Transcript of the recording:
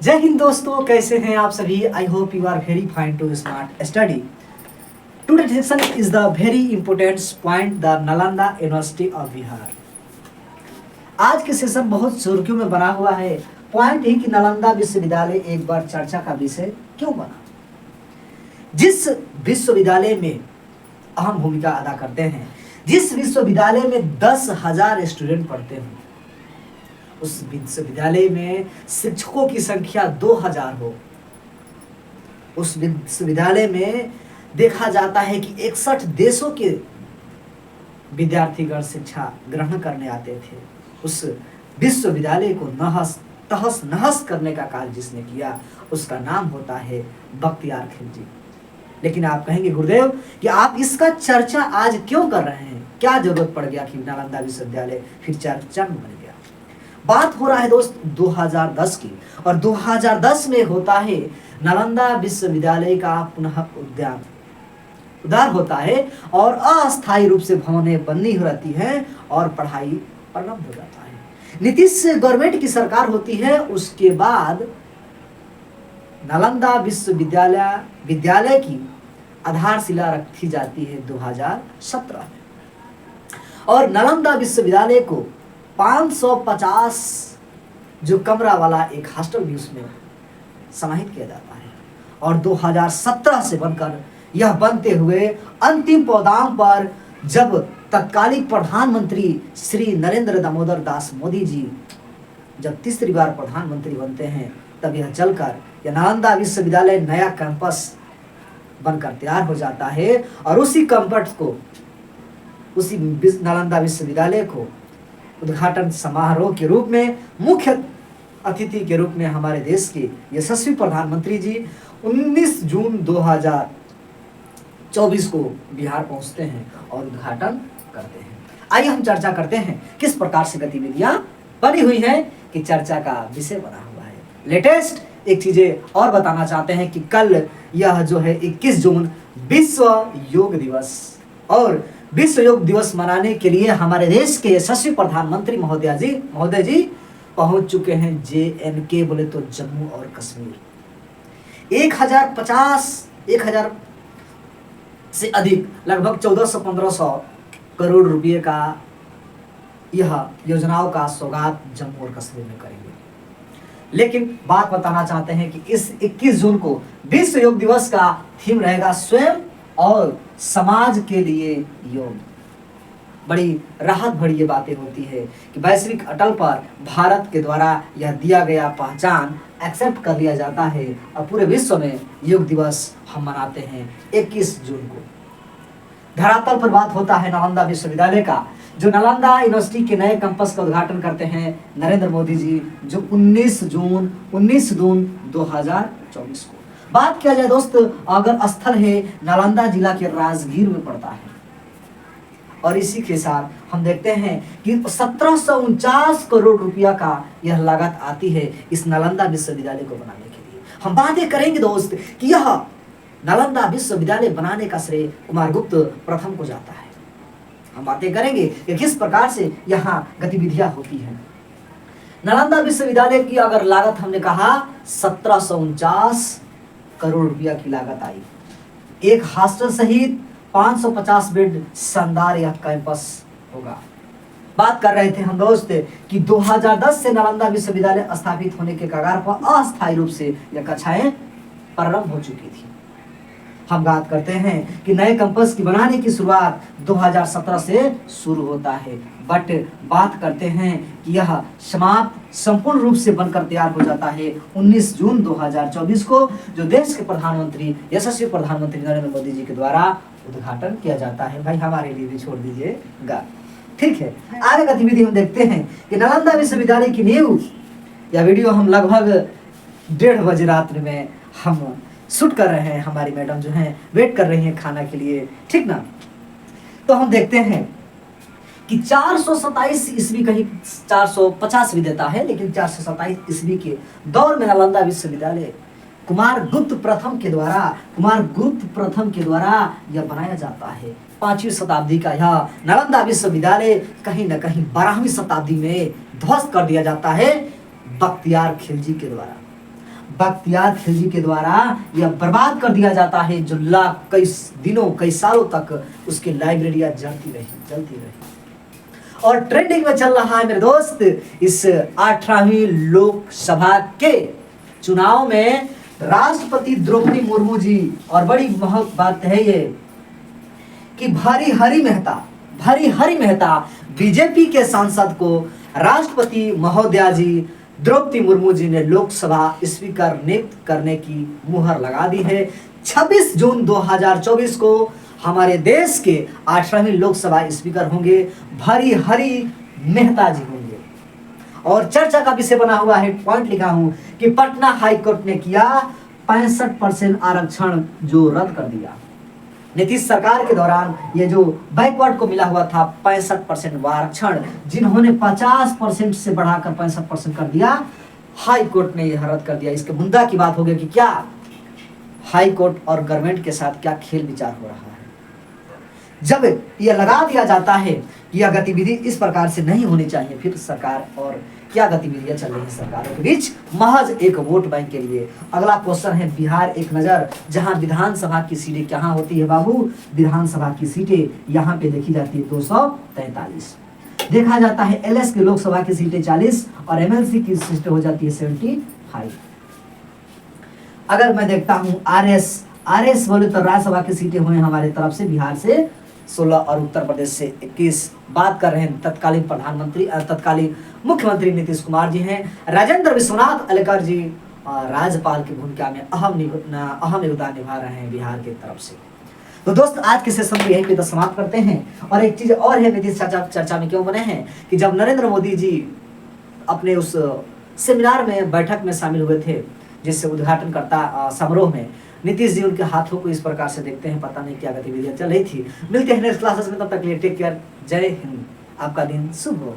जय हिंद दोस्तों, कैसे हैं आप सभी। I hope you are very fine to smart study. Today session is the very important point the Nalanda university of Bihar. आज के सेशन बहुत सुर्खियों में बना हुआ है। पॉइंट है कि नालंदा विश्वविद्यालय एक बार चर्चा का विषय क्यों बना। जिस विश्वविद्यालय में अहम भूमिका अदा करते हैं, जिस विश्वविद्यालय में 10,000 स्टूडेंट पढ़ते हैं, उस विश्वविद्यालय में शिक्षकों की संख्या 2,000 हो, उस विश्वविद्यालय में देखा जाता है कि 61 देशों के विद्यार्थीगण शिक्षा ग्रहण करने आते थे। उस विश्वविद्यालय को तहस नहस करने का कार्य जिसने किया, उसका नाम होता है बख्तियार खिलजी। लेकिन आप कहेंगे गुरुदेव कि आप इसका चर्चा आज क्यों कर रहे हैं, क्या जरूरत पड़ गया कि नालंदा विश्वविद्यालय फिर चर्चा में बन गया। बात हो रहा है दोस्त 2010 की, और 2010 में होता है नालंदा विश्वविद्यालय का पुनः उद्धार होता है और अस्थायी रूप से भवनें बननी रहती हैं और पढ़ाई प्रारंभ हो जाता है। नीतीश गवर्नमेंट की सरकार होती है। उसके बाद नालंदा विद्यालय की आधारशिला रखी जाती है 2017 में, और नालंदा विश्वविद्यालय को 550 जो कमरा वाला एक हॉस्टल भी उसमें समाहित किया जाता है, और 2017 से बनकर यह बनते हुए अंतिम पौधाम पर जब तत्कालीन प्रधानमंत्री श्री नरेंद्र दामोदर दास मोदी जी जब तीसरी बार प्रधानमंत्री बनते हैं, तब यह चलकर यह नालंदा विश्वविद्यालय नया कैंपस बनकर तैयार हो जाता है। और उसी कैंपस को, उसी नालंदा विश्वविद्यालय को उद्घाटन समारोह के रूप में मुख्य अतिथि के रूप में हमारे देश के यशस्वी प्रधानमंत्री जी 19 जून 2024 को बिहार पहुंचते हैं और उद्घाटन करते हैं। आइए हम चर्चा करते हैं किस प्रकार से गतिविधियां बनी हुई हैं कि चर्चा का विषय बना हुआ है। लेटेस्ट एक चीजें और बताना चाहते हैं कि कल यह जो है 21 जून विश्व योग दिवस, और विश्व योग दिवस मनाने के लिए हमारे देश के यशस्वी प्रधानमंत्री महोदय जी पहुंच चुके हैं JNK, बोले तो जम्मू और कश्मीर। 1000 से अधिक, लगभग 1400-1500 करोड़ रुपए का यह योजनाओं का सौगात जम्मू और कश्मीर में करेंगे। लेकिन बात बताना चाहते हैं कि इस 21 जून को विश्व योग दिवस का थीम रहेगा स्वयं और समाज के लिए योग। बड़ी राहत भरी ये बातें होती है कि वैश्विक अटल पर भारत के द्वारा यह दिया गया पहचान एक्सेप्ट कर लिया जाता है, और पूरे विश्व में योग दिवस हम मनाते हैं 21 जून को। धरातल पर बात होता है नालंदा विश्वविद्यालय का, जो नालंदा यूनिवर्सिटी के नए कैंपस का उद्घाटन करते हैं नरेंद्र मोदी जी, जो 19 जून 2024 को। बात किया जाए दोस्त, अगर स्थल है नालंदा जिला के राजगीर में पड़ता है, और इसी के साथ हम देखते हैं कि 1749 करोड़ रुपया का यह लागत आती है इस नालंदा विश्वविद्यालय को बनाने के लिए। हम बातें करेंगे दोस्त कि यह नालंदा विश्वविद्यालय बनाने का श्रेय कुमारगुप्त प्रथम को जाता है। हम बातें करेंगे कि किस प्रकार से यहाँ गतिविधियां होती हैं। नालंदा विश्वविद्यालय की अगर लागत हमने कहा 1749 करोड़ रुपया की लागत आई, एक हॉस्टल सहित 550 बेड शानदार यह कैंपस होगा। बात कर रहे थे हम दोस्त कि 2010 से नालंदा विश्वविद्यालय स्थापित होने के कगार पर अस्थायी रूप से यह कक्षाएं प्रारंभ हो चुकी थी। हम बात करते हैं कि नए कैंपस की बनाने की शुरुआत 2017 से शुरू होता है, बट बात करते हैं कि यह संपूर्ण रूप से बनकर तैयार हो जाता है 19 जून 2024 को, जो देश के प्रधानमंत्री यशस्वी प्रधानमंत्री नरेंद्र मोदी जी के द्वारा उद्घाटन किया जाता है। भाई हमारे लिए भी छोड़ दीजिएगा, ठीक है। आगे गतिविधि हम देखते हैं कि नालंदा विश्वविद्यालय की नींव, यह वीडियो हम लगभग 1:30 बजे रात्रि में हम शूट कर रहे हैं। हमारी मैडम जो हैं वेट कर रही हैं खाना के लिए, ठीक ना। तो हम देखते हैं कि 427 ईस्वी, कहीं 450 भी देता है, लेकिन 427 ईस्वी के दौर में नालंदा विश्वविद्यालय कुमारगुप्त प्रथम के द्वारा यह बनाया जाता है। 5वीं शताब्दी का यह नालंदा विश्वविद्यालय कहीं न कहीं 12वीं शताब्दी में ध्वस्त कर दिया जाता है बख्तियार खिलजी के द्वारा। बख्तियार खिलजी के द्वारा यह बर्बाद कर दिया जाता है, जो लाख कई दिनों कई सालों तक उसकी लाइब्रेरियां जलती रही। और ट्रेंडिंग में चल रहा है मेरे दोस्त, इस 18वीं लोकसभा के चुनाव में राष्ट्रपति द्रौपदी मुर्मू जी, और बड़ी महत्व बात है ये कि भर्तृहरि मेहता बीजेपी के सांसद को राष्ट्रपति महोदया जी द्रौपदी मुर्मू जी ने लोकसभा स्पीकर नियुक्त करने की मुहर लगा दी है। 26 जून 2024 को हमारे देश के 18वीं लोकसभा स्पीकर होंगे भर्तृहरि मेहता जी होंगे। और चर्चा का विषय बना हुआ है, पॉइंट लिखा हूं कि पटना हाई कोर्ट ने किया 65% आरक्षण जो रद्द कर दिया। नीतीश सरकार के दौरान ये जो बैकवर्ड को मिला हुआ था 65% आरक्षण, जिन्होंने 50% से बढ़ाकर 65% कर दिया, हाई कोर्ट ने यह रद्द कर दिया। इसके मुद्दा की बात हो गई कि क्या हाई कोर्ट और गवर्नमेंट के साथ क्या खेल विचार हो रहा है। जब यह लगा दिया जाता है कि यह गतिविधि इस प्रकार से नहीं होनी चाहिए, फिर सरकार और क्या गतिविधियां चल रही है सरकारों के बीच, महज एक वोट बैंक के लिए। अगला क्वेश्चन है बिहार एक नजर, जहां विधानसभा की सीटें कहां होती है बाबू? विधानसभा की सीटें यहां पे देखी जाती है 243। देखा जाता है एलएस की लोकसभा की सीटें 40 और एमएलसी की सीटें हो जाती है 75। अगर मैं देखता हूं आरएस बोले तो राज्यसभा की सीटें हुए हमारे तरफ से बिहार से 16 और उत्तर प्रदेश से 21। बात कर रहे हैं तत्कालीन मुख्यमंत्री नीतीश कुमार जी हैं। राजेंद्र विश्वनाथ अलकर जी राज्यपाल की भूमिका में अहम योगदान निभा रहे हैं बिहार की तरफ से। तो दोस्त आज के सेशन को यहीं पे समाप्त करते हैं। और एक चीज और है, नीतीश चर्चा में क्यों बने हैं कि जब नरेंद्र मोदी जी अपने उस सेमिनार में बैठक में शामिल हुए थे, जिससे उद्घाटन करता समारोह में नीतीश जी उनके हाथों को इस प्रकार से देखते हैं, पता नहीं क्या गतिविधियां चल रही थी। मिलते हैं नेक्स्ट क्लासेस में, तब तक के लिए टेक केयर, जय हिंद, आपका दिन शुभ हो।